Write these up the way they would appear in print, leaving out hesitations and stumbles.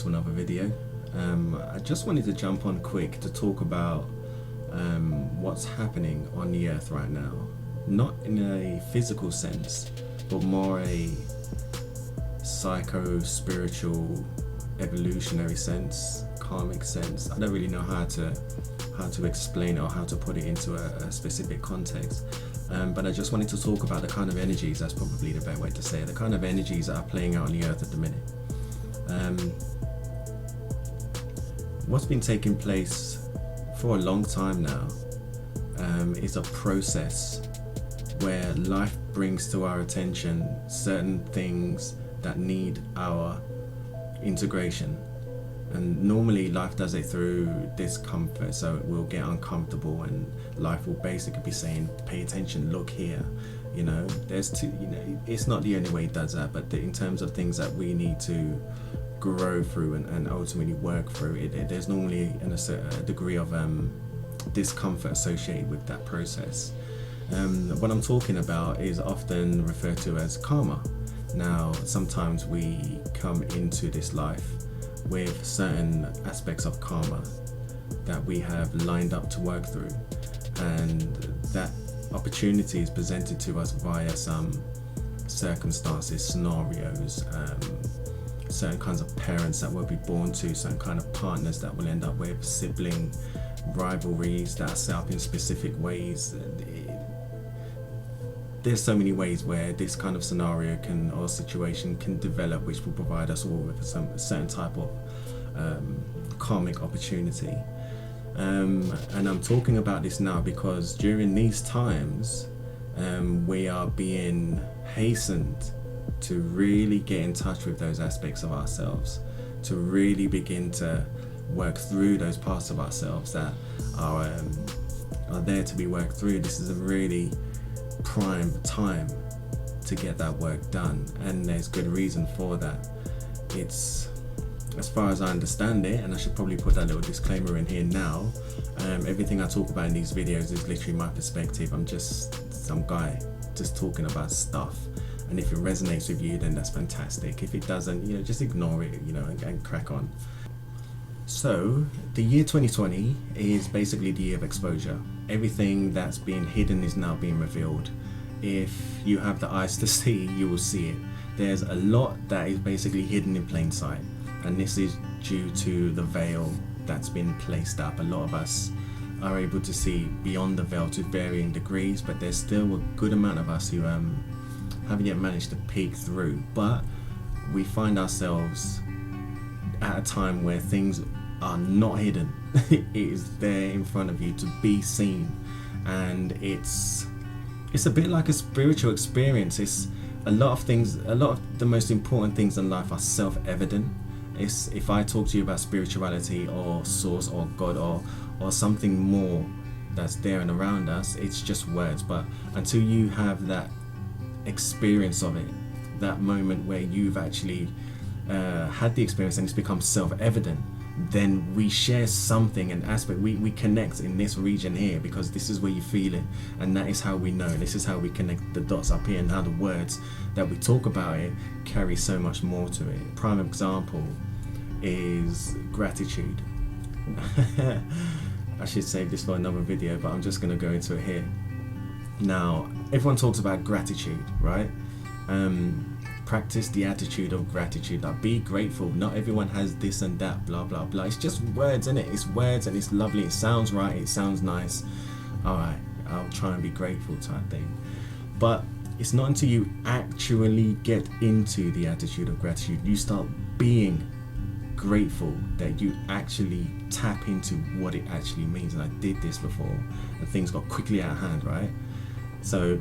to another video. I just wanted to jump on quick to talk about what's happening on the earth right now, not in a physical sense, but more a psycho-spiritual, evolutionary sense, karmic sense. I don't really know how to explain it or how to put it into a specific context, but I just wanted to talk about the kind of energies, that's probably the better way to say it, the kind of energies that are playing out on the earth at the minute. What's been taking place for a long time now is a process where life brings to our attention certain things that need our integration. And normally life does it through discomfort, so it will get uncomfortable and life will basically be saying, pay attention, look here. It's not the only way it does that, but in terms of things that we need to grow through and ultimately work through, there's normally a degree of discomfort associated with that process. What I'm talking about is often referred to as karma. Now, sometimes we come into this life with certain aspects of karma that we have lined up to work through, and that opportunity is presented to us via some circumstances, scenarios, certain kinds of parents that we'll be born to, certain kind of partners that we'll end up with, sibling rivalries that are set up in specific ways. There's so many ways where this kind of scenario or situation can develop, which will provide us all with some certain type of karmic opportunity. And I'm talking about this now because during these times we are being hastened to really get in touch with those aspects of ourselves, to really begin to work through those parts of ourselves that are there to be worked through. This is a really prime time to get that work done, and there's good reason for that. It's, as far as I understand it, and I should probably put that little disclaimer in here now, everything I talk about in these videos is literally my perspective. I'm just some guy just talking about stuff, and if it resonates with you, then that's fantastic. If it doesn't, just ignore it, and crack on. So the year 2020 is basically the year of exposure. Everything that's been hidden is now being revealed. If you have the eyes to see, you will see it. There's a lot that is basically hidden in plain sight, and this is due to the veil that's been placed up. A lot of us are able to see beyond the veil to varying degrees, but there's still a good amount of us who haven't yet managed to peek through. But we find ourselves at a time where things are not hidden. It is there in front of you to be seen, and it's a bit like a spiritual experience. It's a lot of the most important things in life are self-evident. If I talk to you about spirituality or source or God or something more that's there and around us, it's just words. But until you have that experience of it, that moment where you've actually had the experience and it's become self-evident, then we share something, an aspect, we connect in this region here, because this is where you feel it, and that is how we know, this is how we connect the dots up here, and how the words that we talk about it carry so much more to it. Prime example is gratitude. I should save this for another video, but I'm just going to go into it here. Now, everyone talks about gratitude, right? Practice the attitude of gratitude, like be grateful. Not everyone has this and that, blah blah blah. It's just words, isn't it? It's words, and it's lovely, it sounds right, it sounds nice. Alright, I'll try and be grateful type thing. But it's not until you actually get into the attitude of gratitude, you start being grateful, that you actually tap into what it actually means. And I did this before and things got quickly out of hand, right? So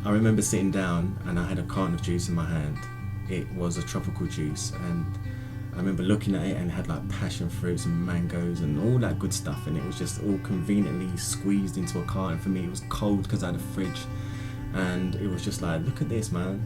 I remember sitting down and I had a carton of juice in my hand. It was a tropical juice, and I remember looking at it, and it had like passion fruits and mangoes and all that good stuff, and it was just all conveniently squeezed into a carton. For me, it was cold because I had a fridge, and it was just like, look at this, man.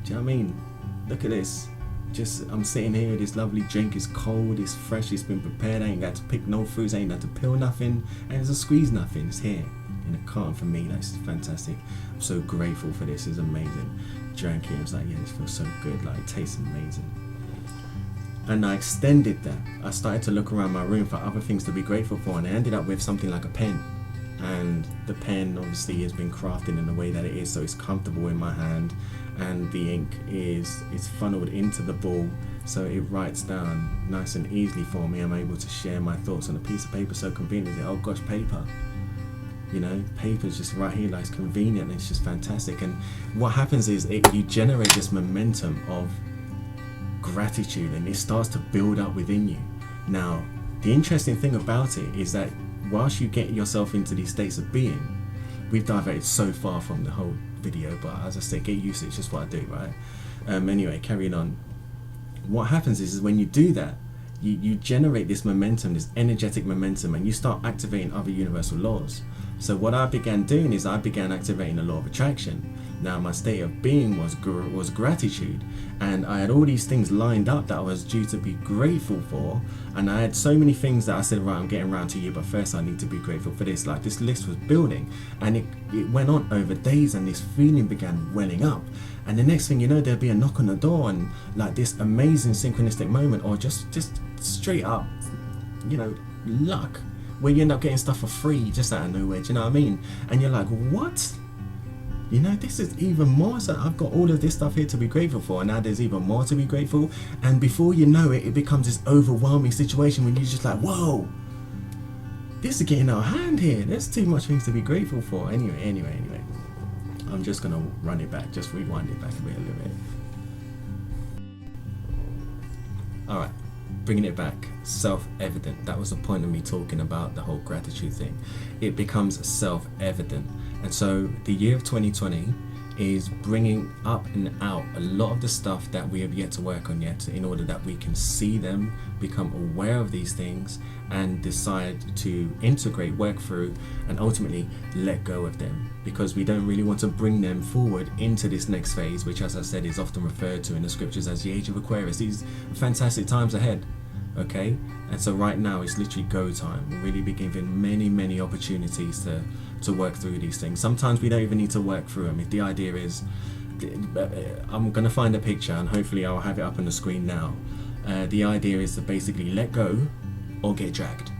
Do you know what I mean? Look at this. I'm sitting here, this lovely drink is cold, it's fresh, it's been prepared, I ain't got to pick no fruits, I ain't got to peel nothing, and it's a squeeze nothing, it's here in a carton for me. That's fantastic. I'm so grateful for this, it's amazing. Drank it, I was like, yeah, this feels so good, like it tastes amazing. And I extended that. I started to look around my room for other things to be grateful for, and I ended up with something like a pen. And the pen obviously has been crafted in the way that it is, so it's comfortable in my hand, and the ink is funneled into the ball, so it writes down nice and easily for me. I'm able to share my thoughts on a piece of paper so conveniently. Oh gosh, paper. You know, paper's just right here, like it's convenient, and it's just fantastic. And what happens is you generate this momentum of gratitude, and it starts to build up within you. Now, the interesting thing about it is that whilst you get yourself into these states of being, we've diverted so far from the whole video, but as I said, get used to it. It's just what I do, right? Anyway, carrying on. What happens is when you do that, you generate this momentum, this energetic momentum, and you start activating other universal laws. So what I began doing is I began activating the law of attraction. Now my state of being was gratitude, and I had all these things lined up that I was due to be grateful for, and I had so many things that I said, right, I'm getting around to you, but first I need to be grateful for this. Like, this list was building, and it went on over days, and this feeling began welling up, and the next thing you know, there'd be a knock on the door, and like this amazing synchronistic moment, or just straight up, you know, luck, where you end up getting stuff for free just out of nowhere. Do you know what I mean? And you're like, what? You know, this is even more. So I've got all of this stuff here to be grateful for, and now there's even more to be grateful. And before you know it, it becomes this overwhelming situation when you're just like, whoa, this is getting out of hand here. There's too much things to be grateful for. Anyway, I'm just gonna run it back, just rewind it back a little bit. All right, bringing it back. Self-evident. That was the point of me talking about the whole gratitude thing. It becomes self-evident. And so the year of 2020 is bringing up and out a lot of the stuff that we have yet to work on yet, in order that we can see them, become aware of these things, and decide to integrate, work through, and ultimately let go of them, because we don't really want to bring them forward into this next phase, which, as I said, is often referred to in the scriptures as the age of Aquarius. These fantastic times ahead. Okay, and so right now it's literally go time. We'll really be given many opportunities to work through these things. Sometimes we don't even need to work through them. If the idea is, I'm going to find a picture, and hopefully I'll have it up on the screen now. The idea is to basically let go or get dragged.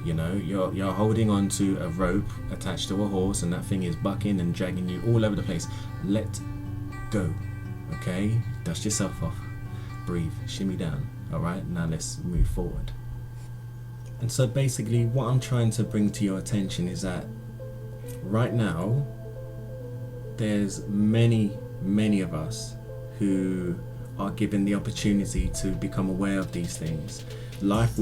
You know, you're holding on to a rope attached to a horse, and that thing is bucking and dragging you all over the place. Let go. Okay, dust yourself off, breathe, shimmy down. Alright, now let's move forward. And so basically what I'm trying to bring to your attention is that right now there's many of us who are given the opportunity to become aware of these things. Life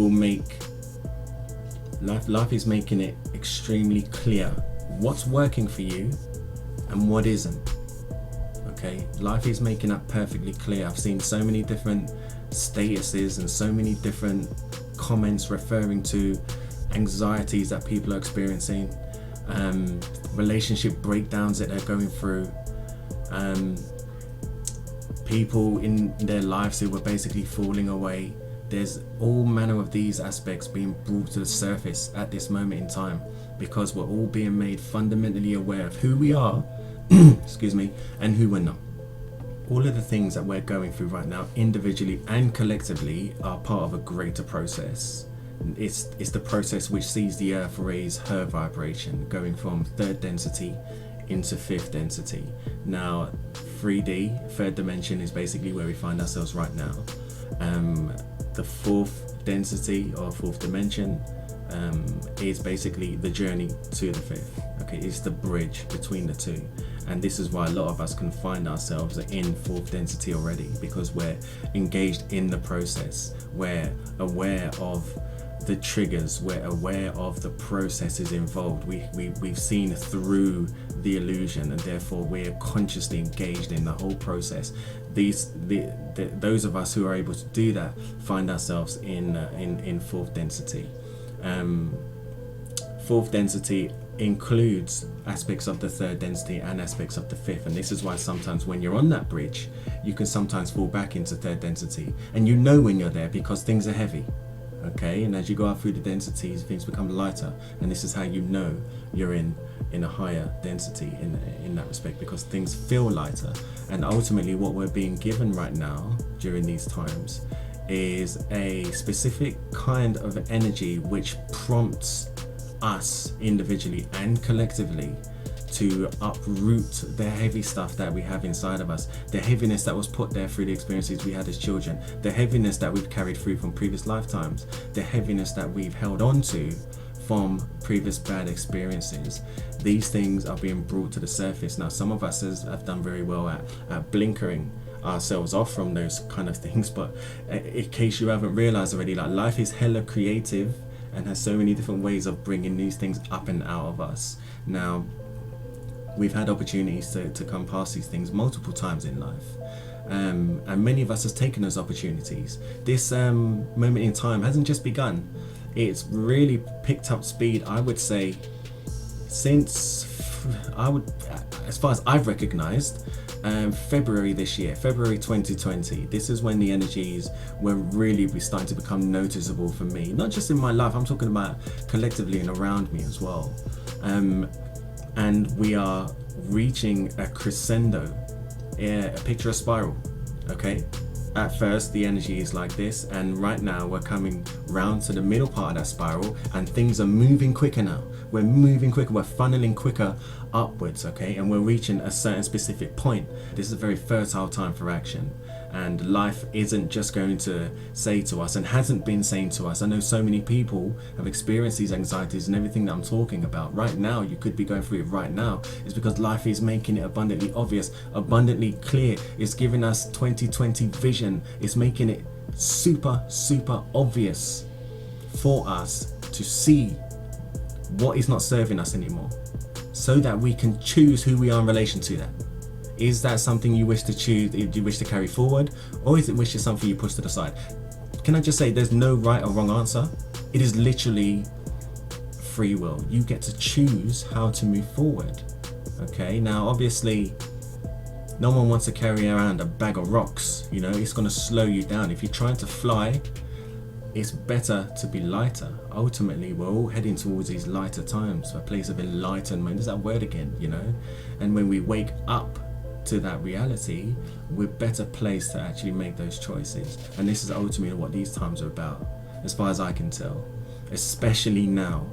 is making it extremely clear what's working for you and what isn't. Okay, life is making that perfectly clear. I've seen so many different statuses and so many different comments referring to anxieties that people are experiencing, relationship breakdowns that they're going through, people in their lives who were basically falling away. There's all manner of these aspects being brought to the surface at this moment in time, because we're all being made fundamentally aware of who we are excuse me, and who we're not. All of the things that we're going through right now, individually and collectively, are part of a greater process. It's the process which sees the earth raise her vibration, going from third density into fifth density. Now 3D, third dimension, is basically where we find ourselves right now. The fourth density or fourth dimension is basically the journey to the fifth. Okay, it's the bridge between the two. And this is why a lot of us can find ourselves in fourth density already, because we're engaged in the process. We're aware of the triggers, we're aware of the processes involved. We've seen through the illusion, and therefore we're consciously engaged in the whole process. Those of us who are able to do that find ourselves in fourth density. Fourth density includes aspects of the third density and aspects of the fifth, and this is why sometimes when you're on that bridge, you can sometimes fall back into third density, and you know when you're there because things are heavy. Okay, and as you go out through the densities, things become lighter, and this is how you know you're in a higher density in that respect, because things feel lighter. And ultimately what we're being given right now during these times is a specific kind of energy which prompts us individually and collectively to uproot the heavy stuff that we have inside of us, the heaviness that was put there through the experiences we had as children, the heaviness that we've carried through from previous lifetimes, the heaviness that we've held on to from previous bad experiences. These things are being brought to the surface. Now, some of us have done very well at blinkering ourselves off from those kind of things, but in case you haven't realized already, like, life is hella creative and has so many different ways of bringing these things up and out of us. Now, we've had opportunities to come past these things multiple times in life, and many of us has taken those opportunities. This moment in time hasn't just begun, it's really picked up speed, I would say, since as far as I've recognized, February this year, February 2020. This is when the energies were really starting to become noticeable for me, not just in my life, I'm talking about collectively and around me as well. And we are reaching a crescendo, picture a spiral, okay? At first the energy is like this, and right now we're coming round to the middle part of that spiral, and things are moving quicker now. We're moving quicker, we're funneling quicker upwards, okay? And we're reaching a certain specific point. This is a very fertile time for action, and life isn't just going to say to us, and hasn't been saying to us. I know so many people have experienced these anxieties and everything that I'm talking about right now. You could be going through it right now. It's because life is making it abundantly obvious, abundantly clear. It's giving us 2020 vision. It's making it super obvious for us to see what is not serving us anymore, so that we can choose who we are in relation to that. Is that something you wish to choose, do you wish to carry forward, or is it something you push to the side? Can I just say, there's no right or wrong answer. It is literally free will. You get to choose how to move forward. Okay, now obviously no one wants to carry around a bag of rocks, you know, it's going to slow you down. If you're trying to fly, it's better to be lighter. Ultimately, we're all heading towards these lighter times, a place of enlightenment. There's that word again, you know. And when we wake up to that reality, we're better placed to actually make those choices. And this is ultimately what these times are about, as far as I can tell. Especially now,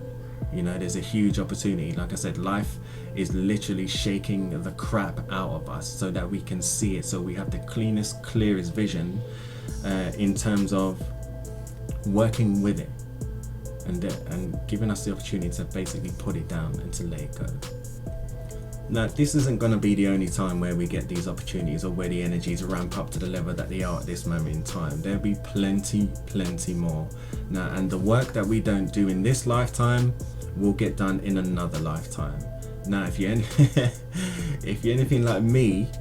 you know, there's a huge opportunity. Like I said, life is literally shaking the crap out of us so that we can see it, so we have the cleanest, clearest vision in terms of working with it, and giving us the opportunity to basically put it down and to let it go. Now, this isn't going to be the only time where we get these opportunities, or where the energies ramp up to the level that they are at this moment in time. There'll be plenty more. Now, and the work that we don't do in this lifetime will get done in another lifetime. Now, if you're anything like me,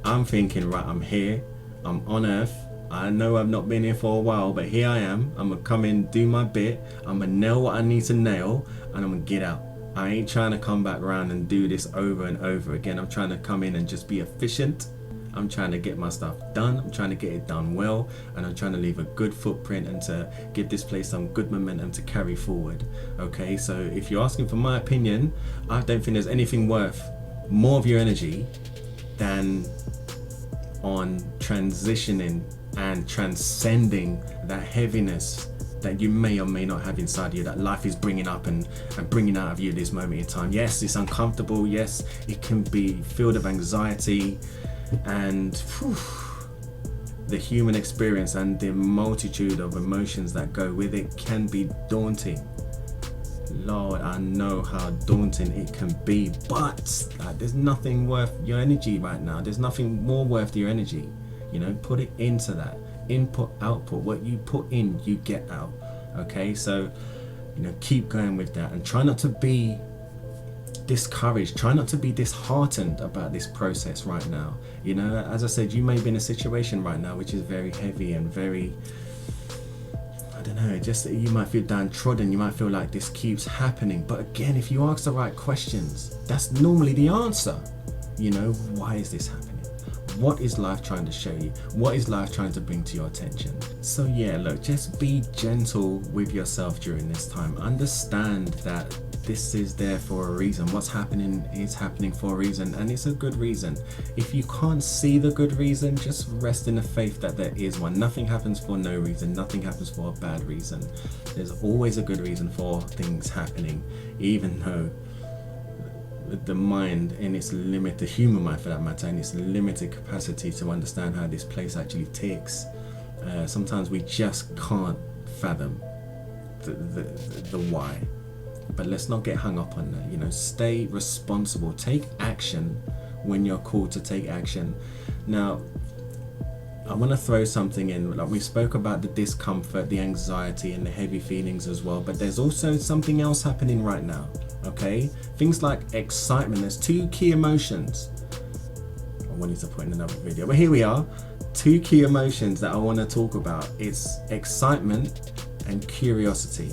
I'm thinking, right, I'm here, I'm on Earth. I know I've not been here for a while, but here I am. I'm gonna come in, do my bit. I'm gonna nail what I need to nail, and I'm gonna get out. I ain't trying to come back around and do this over and over again. I'm trying to come in and just be efficient. I'm trying to get my stuff done. I'm trying to get it done well, and I'm trying to leave a good footprint and to give this place some good momentum to carry forward. Okay, so if you're asking for my opinion, I don't think there's anything worth more of your energy than on transitioning and transcending that heaviness that you may or may not have inside you, that life is bringing up and bringing out of you at this moment in time. Yes, it's uncomfortable. Yes, it can be filled with anxiety, and the human experience and the multitude of emotions that go with it can be daunting. Lord, I know how daunting it can be, but there's nothing worth your energy right now. There's nothing more worth your energy. You know, put it into that. Input, output. What you put in, you get out. Okay, so, you know, keep going with that, and try not to be discouraged. Try not to be disheartened about this process right now. You know, as I said, you may be in a situation right now which is very heavy and very, I don't know, just you might feel downtrodden. You might feel like this keeps happening. But again, if you ask the right questions, that's normally the answer. You know, why is this happening? What is life trying to show you? What is life trying to bring to your attention? So yeah, look, just be gentle with yourself during this time. Understand that this is there for a reason. What's happening is happening for a reason, and it's a good reason. If you can't see the good reason, just rest in the faith that there is one. Nothing happens for no reason. Nothing happens for a bad reason. There's always a good reason for things happening, even though the mind in its limited, the human mind for that matter, in its limited capacity to understand how this place actually ticks, sometimes we just can't fathom the why. But let's not get hung up on that. You know, stay responsible, take action when you're called to take action. Now, I want to throw something in. Like, we spoke about the discomfort, the anxiety, and the heavy feelings as well, but there's also something else happening right now. Okay, things like excitement. There's two key emotions. I wanted to put in another video, but here we are. Two key emotions that I want to talk about. It's excitement and curiosity.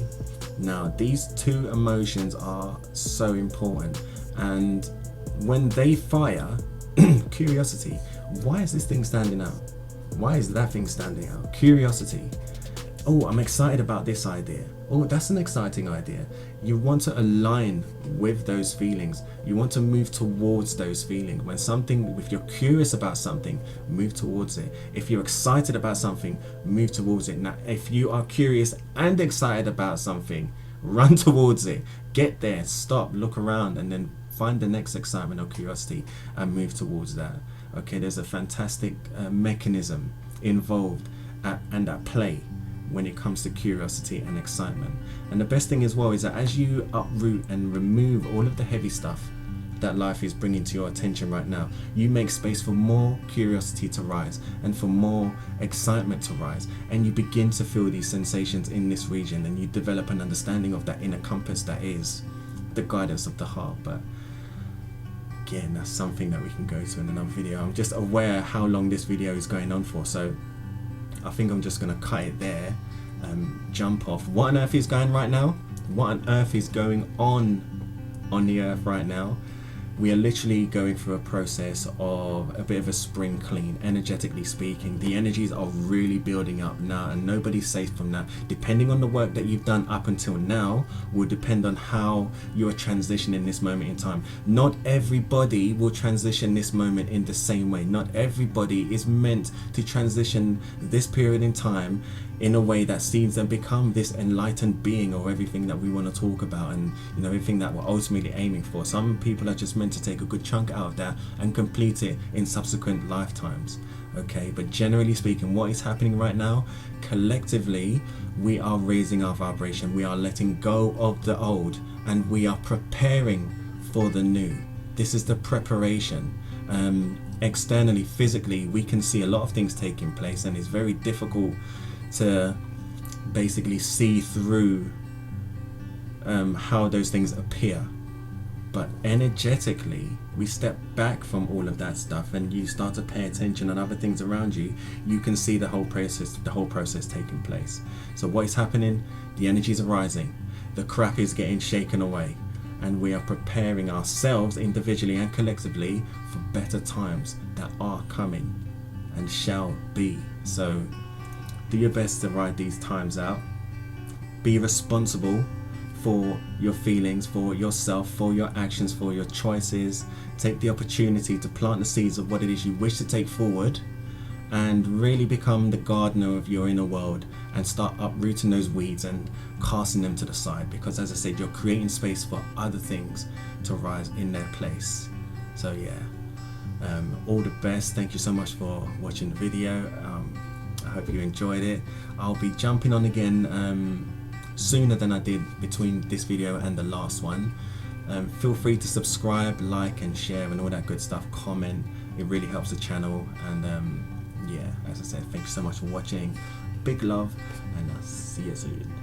Now, these two emotions are so important, and when they fire, curiosity, why is this thing standing out? Why is that thing standing out? Curiosity. Oh, I'm excited about this idea. Oh, that's an exciting idea. You want to align with those feelings. You want to move towards those feelings. When something, if you're curious about something, move towards it. If you're excited about something, move towards it. Now, if you are curious and excited about something, run towards it. Get there, stop, look around, and then find the next excitement or curiosity and move towards that. Okay, there's a fantastic mechanism involved and at play when it comes to curiosity and excitement. And the best thing as well is that as you uproot and remove all of the heavy stuff that life is bringing to your attention right now, you make space for more curiosity to rise and for more excitement to rise, and you begin to feel these sensations in this region, and you develop an understanding of that inner compass that is the guidance of the heart. But again, that's something that we can go to in another video. I'm just aware how long this video is going on for, so I think I'm just going to cut it there, jump off. What on earth is going right now? What on earth is going on the earth right now? We are literally going through a process of a bit of a spring clean, energetically speaking. The energies are really building up now, and nobody's safe from that. Depending on the work that you've done up until now will depend on how you're transitioning this moment in time. Not everybody will transition this moment in the same way. Not everybody is meant to transition this period in time in a way that sees them become this enlightened being, or everything that we want to talk about, and you know, everything that we're ultimately aiming for. Some people are just meant to take a good chunk out of that and complete it in subsequent lifetimes. Okay, but generally speaking, what is happening right now, collectively, we are raising our vibration. We are letting go of the old, and we are preparing for the new. This is the preparation. Externally, physically, we can see a lot of things taking place, and it's very difficult to basically see through how those things appear. But energetically, we step back from all of that stuff, and you start to pay attention on other things around you. You can see the whole process taking place. So what is happening? The energies are rising, the crap is getting shaken away, and we are preparing ourselves individually and collectively for better times that are coming and shall be. So do your best to ride these times out. Be responsible for your feelings, for yourself, for your actions, for your choices. Take the opportunity to plant the seeds of what it is you wish to take forward, and really become the gardener of your inner world, and start uprooting those weeds and casting them to the side, because as I said, you're creating space for other things to rise in their place. So yeah, all the best. Thank you so much for watching the video. I hope you enjoyed it. I'll be jumping on again sooner than I did between this video and the last one. Feel free to subscribe, like and share and all that good stuff. Comment, it really helps the channel. And yeah, as I said, thank you so much for watching. Big love, and I'll see you soon.